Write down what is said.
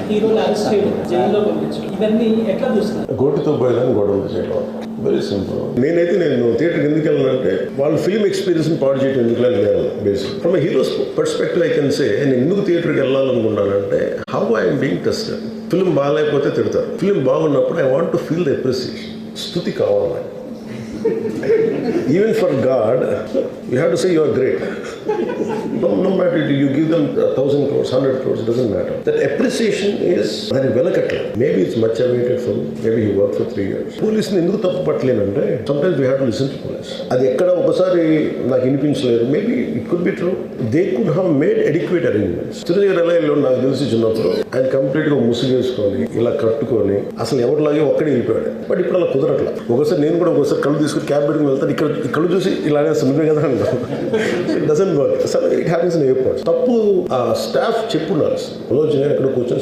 హీరోలు అరెస్ట్ చేయడం, జైల్లో పంపించడం, ఇవన్నీ ఎట్లా చూస్తున్నారు? గోటితో పోయేదాన్ని గొడవలు చేయడం వెరీ సింపుల్. నేను థియేటర్కి ఎందుకు వెళ్ళానంటే వాళ్ళు ఫిల్మ్ ఎక్స్పీరియన్స్ని పాడు చేయడం ఎందుకు నేను basic from heroes perspective I can say నేను ఎందుకు థియేటర్కి వెళ్ళాలనుకుంటానంటే how I'm being tested. Film బాగాలేకపోతే తిడతారు, ఫిల్మ్ బాగున్నప్పుడు I want to feel the appreciation. స్తుతి కావాలి నాకు. Even for God, you have to say you are great. No matter you give them 1,000 crores, 100 crores, it doesn't matter. That appreciation is very వెలకట్లేదు. Maybe it's much awaited for me. Maybe he worked for 3 years. పోలీసుని ఎందుకు తప్పు పట్టలేనంటే sometimes we have to listen to police. అది ఎక్కడ ఒకసారి నాకు వినిపించలేదు. Maybe it could be true. They could have made adequate arrangements. Chiranjeevi రైల్లో నాకు తెలిసి చిన్నప్పుడు ఆయన కంప్లీట్గా ముసుగేసుకొని ఇలా కట్టుకొని అసలు ఎవరిలాగే ఒక్కడే వెళ్ళిపోయాడు. బట్ ఇప్పుడు అలా కుదరట్లా. ఒకసారి నేను కూడా ఒకసారి కళ్ళు తీసుకుని క్యాబ్ పెట్టుకుని వెళ్తాను. ఇక్కడ కళ్ళు చూసి ఇలానే సులువే కదా అంటాం. It doesn't work. It happens in airport. తప్పు స్టాఫ్ చెప్పున్నారు. రోజు నేను ఎక్కడ కూర్చొని